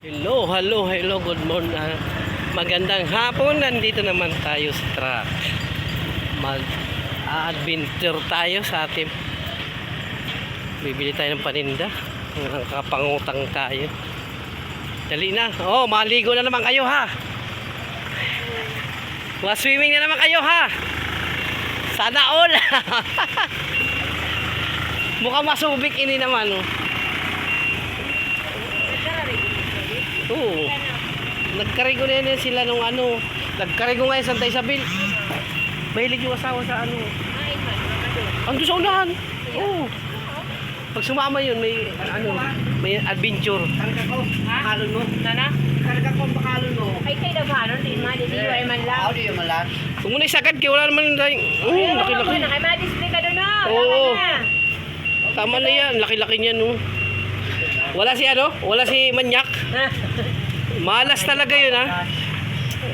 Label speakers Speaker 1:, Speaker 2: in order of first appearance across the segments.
Speaker 1: Hello, good morning. Magandang hapon. Nandito naman tayo sa truck. Mag-adventure tayo sa ating bibili tayo ng paninda. Kapangutang tayo. Dali na. Oh, maligo na naman kayo ha. Swimming na naman kayo ha. Sana all. Mukhang masubik ini naman oh. Oo. Nagkarigo na yan sila nung ano. Nagkarigo nga yung Santa Isabel. Mahilig yung asawa sa ano. Ando sa unahan. Oo. Pag sumama yun, may ano, may adventure. Karga ko. Bakalon mo. Nana? Karga ko bakalon mo. Ay kayo na bakalon. Di ay man lang. Di man lang. Kung muna isagad kayo, wala naman dahil. Laki-laki.
Speaker 2: Ay ma-display ka doon.
Speaker 1: Oo. Tama na yan. Laki-laki niyan no. Wala si ano? Wala si Manyak. Malas talaga yun ha.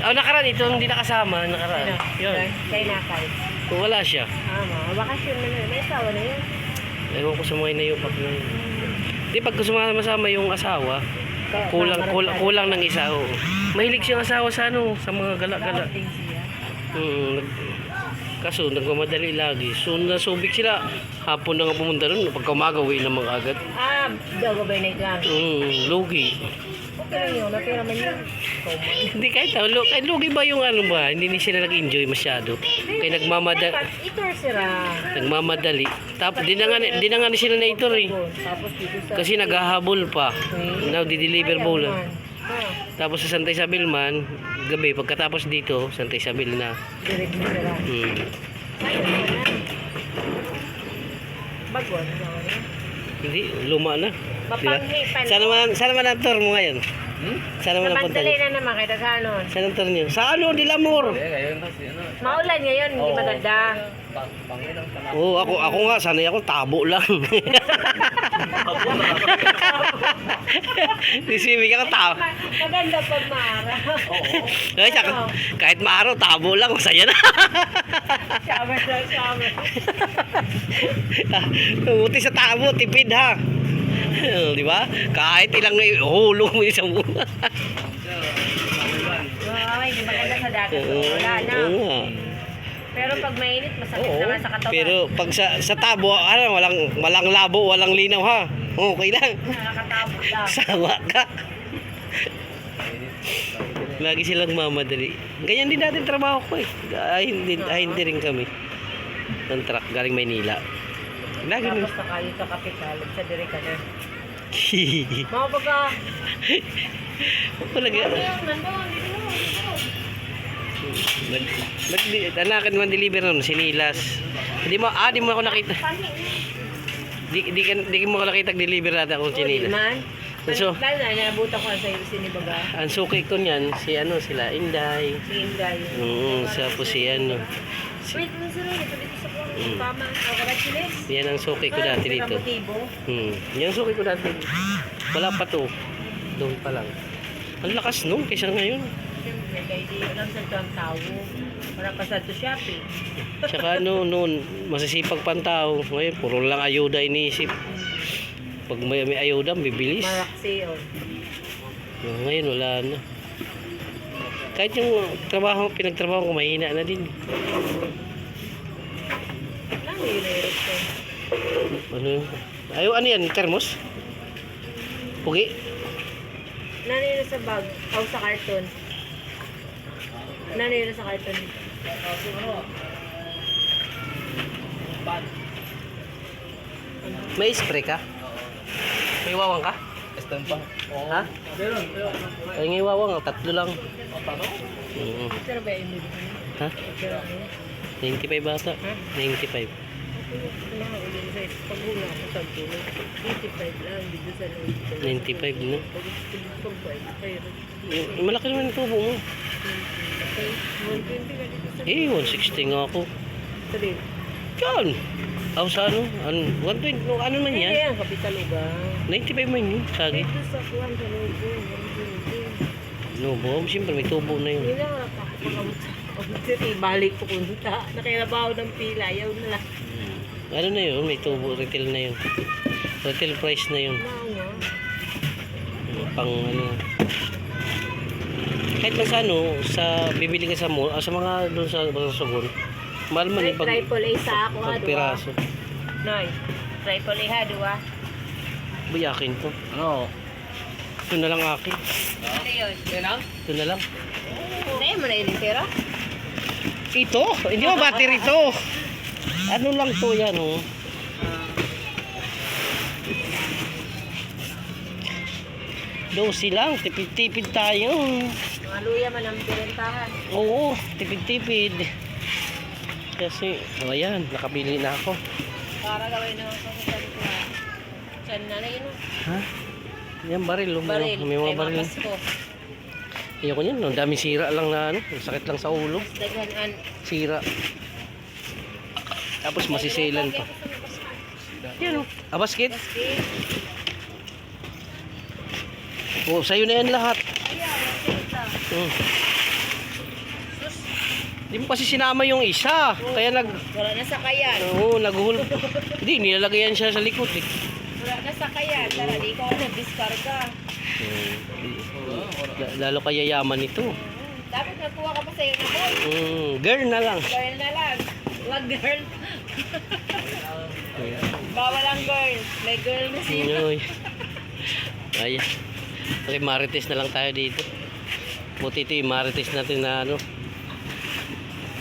Speaker 1: Oh, nakaraan ito hindi nakasama. Nakaraan. Yun.
Speaker 2: Kay Nakay.
Speaker 1: Kung wala siya.
Speaker 2: Bakasyon na yun. May asawa na yun.
Speaker 1: Ewan ko sa mga inayupak na yun. Di pag sumama yung asawa, kulang ng isa. Oh. Mahilig siyang asawa sa ano, sa mga gala-gala. Kaso nagmamadali lagi. So nasubik sila. Hapon na nga pumunta doon. Pagka umaga, uwi naman agad.
Speaker 2: Gagabay na ito.
Speaker 1: Lugi.
Speaker 2: Okay lang yun. Napira man yun.
Speaker 1: Hindi kahit lugi ba yung ano ba? Hindi sila nag-enjoy masyado. Kaya nagmamadali. Tapos di na nga sila na ito eh. Kasi naghahabol pa. Now di-deliver bowl. Tapos sa Santa Isabel man, gabi pagkatapos dito, Santa Isabel na.
Speaker 2: Direct mo sila. Bagwan.
Speaker 1: Hindi, luma na.
Speaker 2: Mapanghipan.
Speaker 1: Sana man ang tour mo ngayon? Sana man ang punta
Speaker 2: Nabandali
Speaker 1: niyo?
Speaker 2: na naman kahit sa ano.
Speaker 1: Saan ang tour niyo? Sa ano, Dilamor?
Speaker 2: Maulan ngayon, hindi maganda.
Speaker 1: Oo, ako nga, sanay ako, tabo lang. Sisibig ako, tabo.
Speaker 2: Maganda pag maaraw.
Speaker 1: Ay, kahit maaraw, tabo lang, masaya na.
Speaker 2: Summer.
Speaker 1: Buti sa tabo, tipid ha. Di ba? Kahit ilang hulong mo isang buwan.
Speaker 2: Ay, hindi maganda sa dagat. Wala na. Pero pag mainit, masakit naman sa katawan.
Speaker 1: Pero pag sa tabo, ano, walang labo, walang linaw ha. Okay lang.
Speaker 2: Nakakatabo lang.
Speaker 1: Sawa ka. Lagi silang mamadali. Ganyan din natin trabaho ko eh. Hindi rin kami. Ng truck, galing Maynila. Lagi mo.
Speaker 2: Tapos na kayo sa kapital, sa direka na. Mga baga.
Speaker 1: Anakan man deliver nun, sinilas. Di mo ako nakita. Di mo ako nakita deliver natin akong sinilas. So,
Speaker 2: nabuta ko sa sinibaga.
Speaker 1: ang suki ko niyan, sila Inday.
Speaker 2: Si Inday.
Speaker 1: Tapos si ano.
Speaker 2: Wait, sir, ito dito sa Pama.
Speaker 1: Yan ang suki ko dati dito. Yan ang suki ko dati. Wala pa to. Doon pa lang. Ang lakas nung kaysa ngayon.
Speaker 2: Kaya di alam sa ito ang tao. Para pa sa ito shopping.
Speaker 1: Tsaka noon, masisipag pang tao. Ngayon, puro lang ayuda iniisip. Pag may ayuda, bibilis.
Speaker 2: Maraksi,
Speaker 1: Ngayon, wala na. Kahit yung pinagtrabaho ko, mahina na din.
Speaker 2: Lang yun
Speaker 1: Ano? Ano yan? Termos? Pugi?
Speaker 2: Nanay na sa bag. O sa karton. Nanay na sa karton.
Speaker 1: May spray ka? May wawang ka? Ha? Ay, may wawang. Tatlo lang.
Speaker 2: Pero ba yung
Speaker 1: Ha? 95 bata? 95.
Speaker 2: Pag-una ako sa dulo. 85 lang. Dito sa
Speaker 1: 95 no? Malaki naman yung tubo mo.
Speaker 2: 120 ka dito sa
Speaker 1: 160 nga ako.
Speaker 2: Sabi.
Speaker 1: Yan! Ako sa ano? 120, ano man yan?
Speaker 2: Yan, Kapitalugan.
Speaker 1: 95 man yun, sagi.
Speaker 2: Dito sa Kuwan, sa Lobo.
Speaker 1: Lobo, siyempre may tubo na yun.
Speaker 2: Hindi lang nakakamot sa balik po kunta. Nakilabaw ng pila. Ayaw na lang.
Speaker 1: Ano na yun? May tubo. Retail na yun. Retail price na yun.
Speaker 2: Ano nga?
Speaker 1: pang ano. Kahit lang sa ano, sa bibili ka sa mall, sa mga doon sa Sorsogon. Mahal man eh pag,
Speaker 2: Triple A sa ako ha,
Speaker 1: pag piraso.
Speaker 2: Noy, triple A ha, duwa.
Speaker 1: Buyakin to. Ano? Ito na lang akin.
Speaker 2: Ano yun?
Speaker 1: Ito na lang.
Speaker 2: Ano mo na yun, pera?
Speaker 1: Ito? Hindi mo battery to. Ano lang to yan oh. Dosi lang, tipid-tipid tayo.
Speaker 2: Mga luya man ang pinentahan.
Speaker 1: Oo, tipid-tipid. Kasi, oh ayan, nakabili na ako.
Speaker 2: Para gawin naman ko sa sarili ko. Saan na yun?
Speaker 1: Ha? Yan baril, oh.
Speaker 2: Baril.
Speaker 1: May mga
Speaker 2: Ay,
Speaker 1: baril.
Speaker 2: Pasko.
Speaker 1: Ayoko niyan, ang dami sira lang na ano, sakit lang sa ulo.
Speaker 2: Daghan
Speaker 1: Sira. Tapos masisilan pa. Yan oh. Ah, basket? Oh, sa'yo na yan lahat. Hmm. Hindi mo kasi sinama yung isa. Kaya
Speaker 2: Wala na sakayan.
Speaker 1: Oo, naghul. Hindi, nilalagayan siya sa likod eh.
Speaker 2: Wala na sakayan. Tara, di ko nag-discarga.
Speaker 1: Lalo kaya yaman ito.
Speaker 2: Dapat nakuha ka pa sa'yo na boy.
Speaker 1: Girl na lang.
Speaker 2: Girl na lang. Wag girl. Bawal ang girl. May girl na siya.
Speaker 1: Uy. Ayan. Okay, marites na lang tayo dito. Buti ito yung marites natin na ano.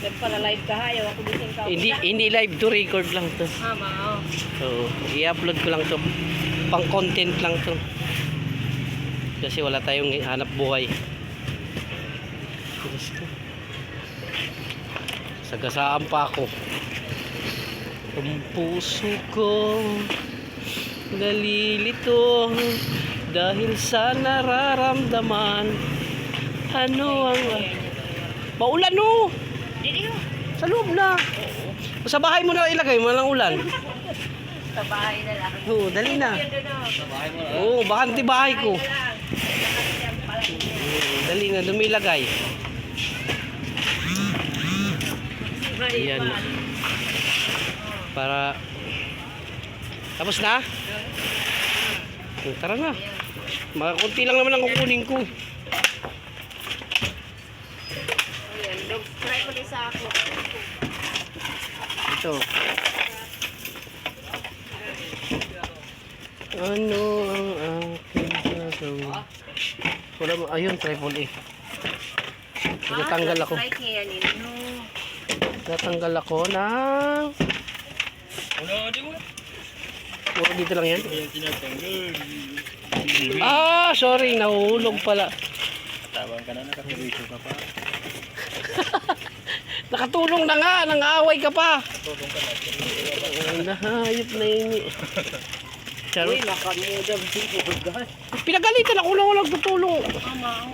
Speaker 2: Nagpala-live ka ha. Ayaw ako gising ka.
Speaker 1: Hindi live to, record lang to.
Speaker 2: Mao.
Speaker 1: So, i-upload ko lang to. Pang content lang to. Kasi wala tayong hanap buhay. Sagasaan pa ako. Ang puso ko nalilito dahil sa nararamdaman. Ano ang maulan no?
Speaker 2: Dili ko.
Speaker 1: Sa loob na. Sa bahay mo na ilagay mo lang ulan.
Speaker 2: Sa bahay na lang.
Speaker 1: Oo, dali na.
Speaker 2: Yun doon o. Sa bahay mo na.
Speaker 1: Oo, bakanti bahay ko.
Speaker 2: Bahay
Speaker 1: Dali na, dumilagay.
Speaker 2: na lang.
Speaker 1: Ayan. Para tapos na? Tara na. Mga kunti lang naman ang kukunin ko.
Speaker 2: Ayan, dog. Try ko din sa ako.
Speaker 1: Ito. Ano ang aking gagawin? Wala mo. Ayun, triple A. Tatanggal ako.
Speaker 2: Like niya yan. No.
Speaker 1: Tatanggal ako ng... Puro dito lang yan? Ah, sorry. Nahuhulog pala.
Speaker 3: Tawag ka na, nakatulito ka pa.
Speaker 1: Nakatulong na nga. Nang-aaway ka pa.
Speaker 3: Tulong ka na.
Speaker 1: Nahayop na yun. Charot.
Speaker 2: Uy, nakamudab siguro.
Speaker 1: Pinagalitan ako na walang tutulong.
Speaker 2: Ama.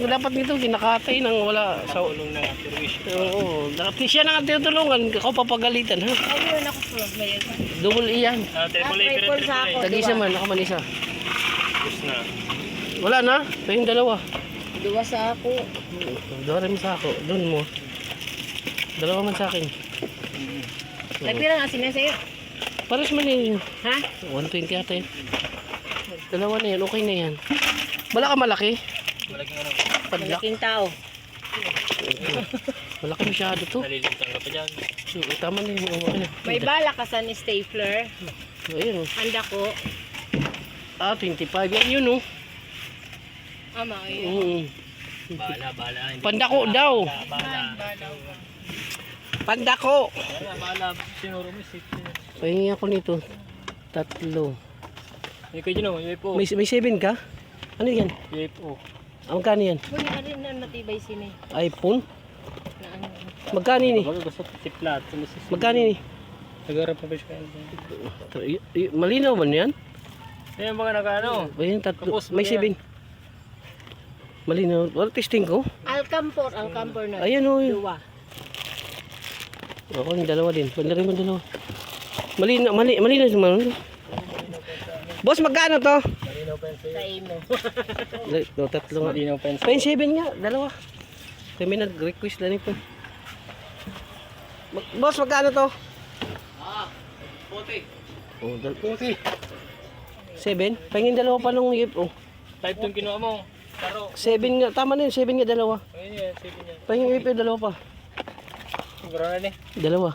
Speaker 1: Dapat nito kinakatay nang wala sa
Speaker 3: Tulong na turuis.
Speaker 1: Oo, dapat siya na ang tinutulungan, ikaw papagalitan ha.
Speaker 2: Ayun, ako tulog na yun.
Speaker 1: Double iyan.
Speaker 3: Triple A,
Speaker 2: Triple sa ako.
Speaker 1: Tag-isa man, ako man isa.
Speaker 3: Tapos na.
Speaker 1: Wala na, kayong dalawa.
Speaker 2: Duwa sa ako.
Speaker 1: Dalawa rin sa ako, doon mo. Dalawa man sa akin.
Speaker 2: Nagpira nga sila sa'yo.
Speaker 1: Pares man yun.
Speaker 2: Ha?
Speaker 1: 120 ata yun. Dalawa na yan, okay na yan. Wala ka malaki?
Speaker 3: Malaking ano.
Speaker 1: Padlak.
Speaker 2: Malaking tao.
Speaker 1: Malaki masyado to.
Speaker 3: Nalilintang ka pa dyan.
Speaker 1: Tama na yun. Okay na.
Speaker 2: May bala ka sa stapler.
Speaker 1: Ayun oh.
Speaker 2: Handa ko.
Speaker 1: Ah, 25 yan yun oh.
Speaker 2: Ama, ayun.
Speaker 3: Bala.
Speaker 1: Pandako daw.
Speaker 3: Bala.
Speaker 1: Pandako.
Speaker 3: Bala. Sinuro mo si.
Speaker 1: Pahingi ako nito. 3.
Speaker 3: Ikaw dyan o, UFO.
Speaker 1: May 7 ka? Ano yan?
Speaker 3: UFO.
Speaker 1: Ang magkano yan?
Speaker 2: Uy, ano na matibay sini.
Speaker 1: iPhone?
Speaker 2: Na ano.
Speaker 1: Magkano yun eh?
Speaker 3: Bago gusto si plat.
Speaker 1: Magkano yun eh?
Speaker 3: Nagarap pa ba siya?
Speaker 1: Malinaw ba yan?
Speaker 3: Ayan mga naka-ano.
Speaker 1: Ayun, 3.
Speaker 3: Tapos,
Speaker 1: May
Speaker 3: yan.
Speaker 1: 7. Malinaw. Wala testing ko.
Speaker 2: Alcampor na.
Speaker 1: Ayan o.
Speaker 2: Duwa.
Speaker 1: Ako yung dalawa din. Bandari mo dalawa. Malinaw naman. Boss, magkano to?
Speaker 2: Sa imo.
Speaker 1: No, 3 nga.
Speaker 3: Malinaw pa yun.
Speaker 1: Pain 7 nga, dalawa. Kami nag-request na nito. Boss, magkano to?
Speaker 3: Puti.
Speaker 1: Oh,
Speaker 3: Puti.
Speaker 1: 7? Pahingin dalawa pa nung UFO.
Speaker 3: 5 tong kinuha mo. Taro.
Speaker 1: 7 nga, tama na yun, 7 nga dalawa.
Speaker 3: Ayun yan, 7 yan.
Speaker 1: Pahingin yung ipin, dalawa pa.
Speaker 3: Bara na
Speaker 1: Dalawa.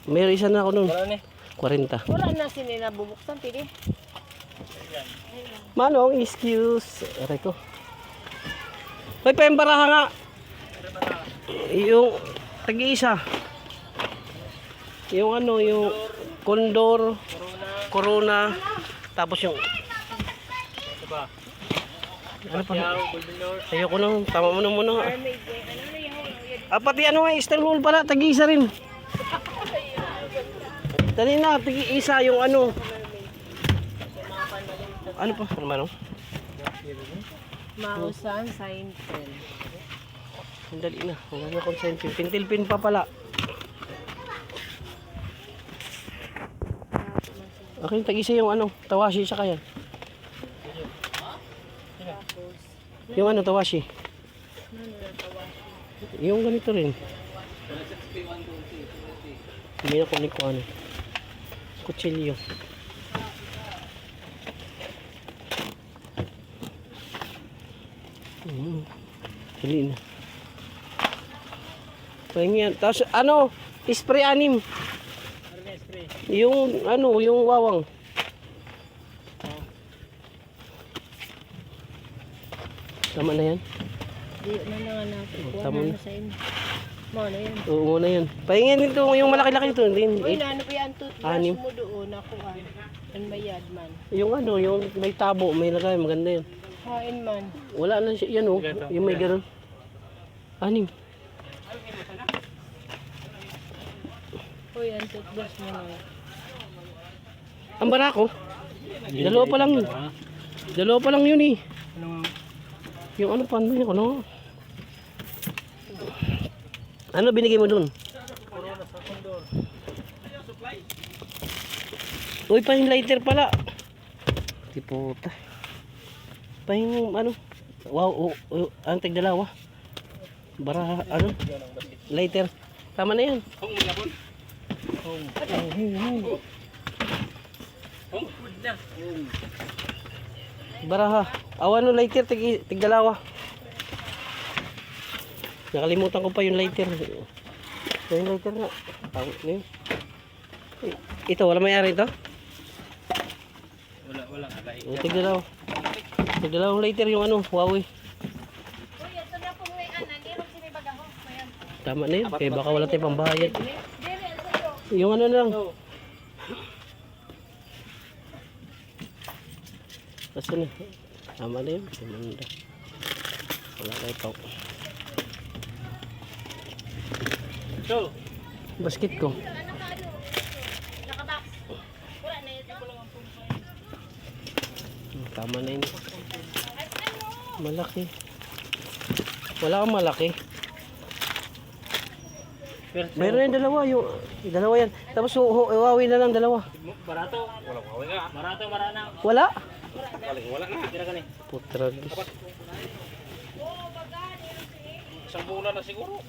Speaker 1: May isa na ako nun.
Speaker 3: Bara na
Speaker 1: 40.
Speaker 2: Wala na sinila bubuksan, pili.
Speaker 1: Manong, excuse. Aray ko. Hoy, pembaraha nga. Yung tag-iisa. Yung ano, yung Condor, Corona, tapos yung
Speaker 3: Ito ba?
Speaker 1: ano pa?
Speaker 3: Yaw, Golden Lord.
Speaker 1: Ayoko nang, tama mo na muna.
Speaker 2: Mermaid, ano na yung
Speaker 1: Pati ano nga, Istanbul pala, tag-iisa rin. Dali na, tag-iisa yung ano. Ano pa? Ano ba no?
Speaker 2: Mausan, Seinfeld.
Speaker 1: Dali na, wala na akong sentiment. Pintilpin pa pala. Okay, tag-isa yung ano, Tawashi sa kaya. Yung ano, Tawashi. Yung ganito rin. Hindi na kunin ko ano. Kutsilyo. Dali na. Pahingi yan. Tapos ano, spray anim.
Speaker 3: Ano na spray?
Speaker 1: Yung ano, yung wawang. Tama na yan?
Speaker 2: Di na nga natin.
Speaker 1: Oh,
Speaker 2: Kuha
Speaker 1: tama
Speaker 2: na
Speaker 1: na.
Speaker 2: sa inyo. Mo na yan.
Speaker 1: Oo, muna yan. Pahingin din to, yung malaki-laki ito.
Speaker 2: Uy, naano pa yan toothbrush
Speaker 1: Anim.
Speaker 2: mo doon. Nakuha. Yan bayad man.
Speaker 1: Yung ano, yung may tabo, may lagay, maganda yan.
Speaker 2: Hain man.
Speaker 1: Wala na siya, yan oh. Yung may ganun. Anim.
Speaker 2: Uy, ang toothbrush mo na.
Speaker 1: Ang barako. Dalawa pa lang yun. Dalawa pa lang yun eh.
Speaker 3: Ano nga?
Speaker 1: Yung ano pa, ano? Ano binigay mo dun?
Speaker 3: Corona sa Condor.
Speaker 1: Uy, pa yung lighter pala. Di puta. Pa yung ano? Wow, ang tigdalawa. Bara, ano? Lighter. Tama na yan. Baraha. Awan no lighter, tigdalawa. Nakalimutan ko pa yung lighter. Yung lighter nga. Tawag na yun. Ito, wala may-ari ito?
Speaker 3: Wala.
Speaker 1: Tigdalawa. Tigdalawang lighter yung ano, Huawei.
Speaker 2: Uy, ito na po may anan. Di rin sinibag ako. Mayan.
Speaker 1: Tama na yun, kaya baka wala tayong pambayad.
Speaker 2: Dire, sa'yo.
Speaker 1: Yung ano na lang. Basta na. Tama na yun. Tumanda. Wala kayo pa.
Speaker 3: So,
Speaker 1: Basket ko.
Speaker 2: Nakabox. Wala na ito.
Speaker 1: Tama na yun. Malaki. Wala kang malaki. Meron yan dalawa. Yung dalawa yan. Tapos Huawei na lang dalawa.
Speaker 3: barato. Wala nga. Barato, marana.
Speaker 1: Wala?
Speaker 3: Wala na. Tira ka ni.
Speaker 1: Putragis.
Speaker 3: Isang bulan na siguro.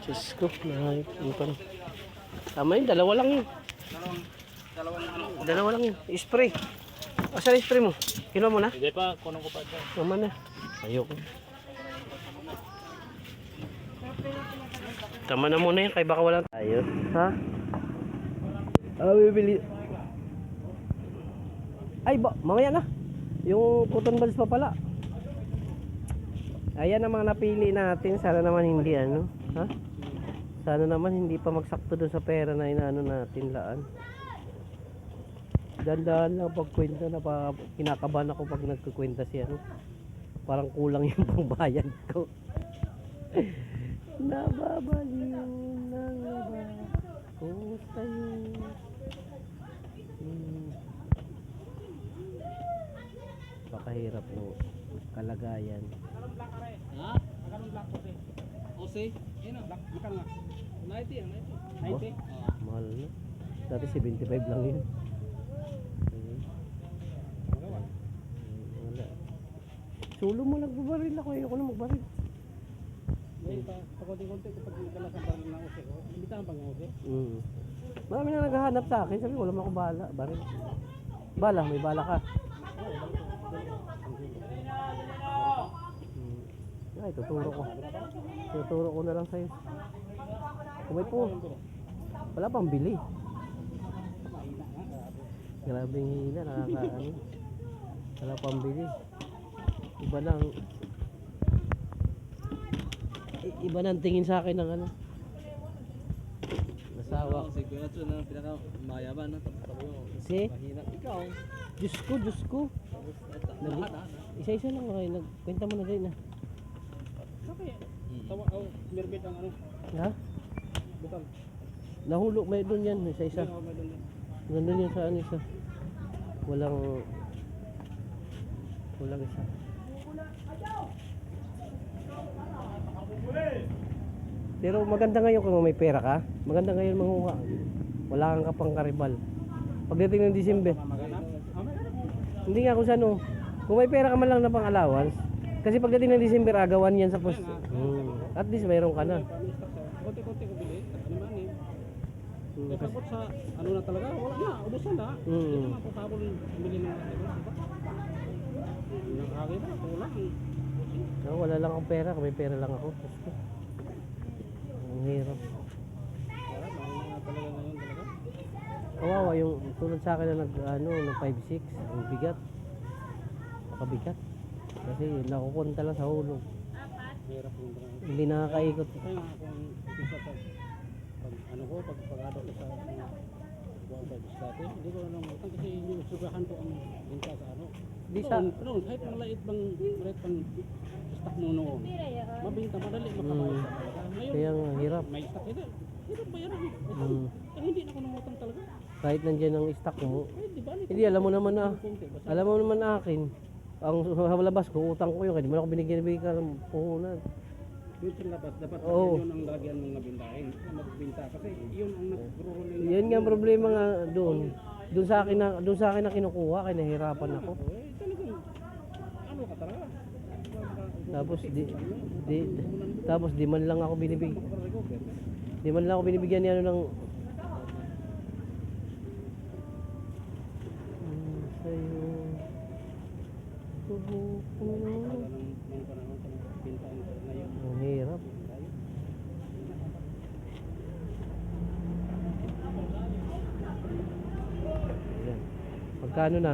Speaker 1: Diyos ko. Ano pa na. Tama yun. Dalawa lang yun. Dalawa lang yun. Spray. Asan yung spray mo? Kinuha mo na?
Speaker 3: Hindi pa, kunong ko pa dyan.
Speaker 1: Naman na. Ayoko. Tama na muna yan. Kaya baka wala tayo. Ha? Bibili. Ay, mamaya na. Yung cotton balls pa pala. Ayan ang mga napili natin. Sana naman hindi ano. Ha? Sana naman hindi pa magsakto doon sa pera na inaano natin laan. Dandahan lang pagkwenta na kinakabahan ako pag nagkukwenta siya. No? Parang kulang yung pangbayad ko. Nababaliw ng laba ko sa'yo. Pakahirap no kalagayan.
Speaker 3: Ha? Magkano black coffee? Ose? Yan ang black. Magkano nga? 90 ang 90. 90?
Speaker 1: Mahal na. Dati 75 lang yun. Wala. Sulo mo nagbabaril ako. Ayoko na magbaril.
Speaker 3: Hindi pa. Pakunti-kunti kapag nagkala sa baril ng ose. Hindi ka ang pang-ose?
Speaker 1: Marami na naghahanap sa akin. Sabi ko, wala mo akong bala. Baril. Bala, may bala ka. tuturo ko. Tuturo ko na lang sa'yo. Kumay po. Wala pang bili. Grabing hina, nakakaano. Wala pang bili. Iba lang. Iba nang tingin sa akin ng ano. Nasawa.
Speaker 3: Si Kuya Chun na pinaka-mayaman na. Tapos
Speaker 1: Si?
Speaker 3: mahina. Ikaw.
Speaker 1: Diyos ko.
Speaker 3: Tapos lahat ha.
Speaker 1: Isa-isa lang okay. Nagkwenta mo na din ah.
Speaker 3: Okay. Tawa, mirbit ang ano.
Speaker 1: Ha?
Speaker 3: Butal.
Speaker 1: Nahulog may doon yan. Isa-isa. Nandun yun sa ano isa. Walang isa. Pero maganda ngayon kung may pera ka. Maganda ngayon manguha. Wala kang kapang karibal. Pagdating ng December. Hindi nga kung saan kung may pera ka man lang na pang allowance. Kasi pagdating ng December agawan yan sa post. At least mayroon ka na.
Speaker 3: Konti-konti ko bili. Tapos sa ano na talaga, wala na, ubusan na. Hindi naman po sabon bili ng mga diba? Nakakita, kulang.
Speaker 1: Wala lang akong pera, may pera lang ako. Ang hirap.
Speaker 3: Wala, mahal na talaga ngayon talaga.
Speaker 1: Kawawa yung tulad sa akin na nag 5-6, ang bigat. Makabigat. Kasi nakukunta lang sa hulog.
Speaker 3: Hirap yung drama.
Speaker 1: Hindi nakakaikot.
Speaker 3: Kaya nga kung isa pag ano ko, pagpagado ko sa buwan sa dati, hindi ko na lang utang kasi yung sugahan ko ang binta sa ano.
Speaker 1: Di sa
Speaker 3: Noon, kahit maliit pang stock mo noon, mabinta, madali makabayad sa talaga. Ngayon,
Speaker 1: kaya nga hirap.
Speaker 3: may stock, hirap bayaran.
Speaker 1: Mm.
Speaker 3: Kaya hindi na ako namutang talaga.
Speaker 1: Kahit nandiyan ang stock mo.
Speaker 3: Eh, di ba?
Speaker 1: Hindi alam mo naman na.
Speaker 3: Kunti, basta
Speaker 1: Alam mo naman akin. Ang labas ko utang ko yun. Kaya di mo na ako binigyan ka ng puhunan.
Speaker 3: yun sa labas, dapat
Speaker 1: Oo.
Speaker 3: yun ang lagyan mong nabintahin. Magbinta kasi yun ang nag-rolling.
Speaker 1: Yan nga ang problema nga doon. Doon sa akin na kinukuha, kaya nahihirapan ako.
Speaker 3: Eh, talagang, ano ka talaga?
Speaker 1: Tapos di man lang ako Di man lang ako binibigyan ni ano ng sa'yo. Ang hirap. Ayan. Magkano na?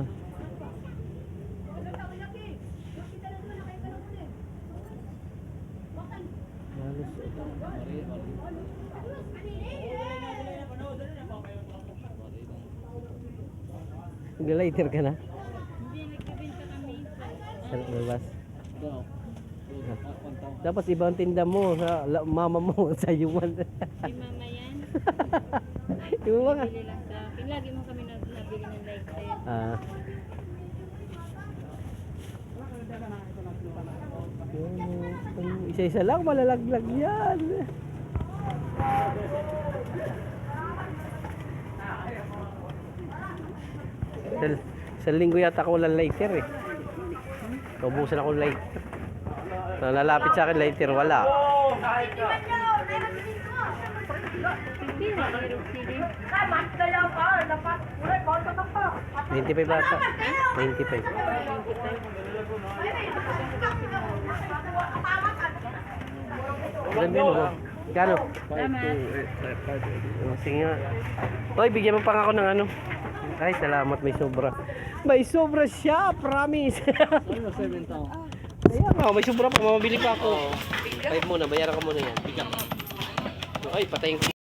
Speaker 1: Nag-lighter ka na?
Speaker 2: Hindi, nagbibenta kami.
Speaker 1: Sa labas. Dapat ibang tinda mo sa mama mo sa yuman.
Speaker 2: Si mama yan.
Speaker 1: Di ba nga?
Speaker 2: Bili lang sa akin. Lagi mo kami nabili ng lifestyle.
Speaker 1: Isa-isa lang malalaglag yan. Sa linggo yata ako walang lighter eh. Naubusan ako ng lighter. Nalalapit sa akin lighter, wala.
Speaker 2: Hindi, meron sili.
Speaker 1: 25 bata. 25. Ilan mo? Kano? Sige nga. Hoy, bigyan mo pa ako ng ano. Ay, salamat, may sobra. May sobra siya, promise.
Speaker 3: Ano, 7 taon?
Speaker 1: Ayan nga, may sobra pa, mamabili pa ako. 5 muna, bayaran ka muna yan. Ay, patayin ko.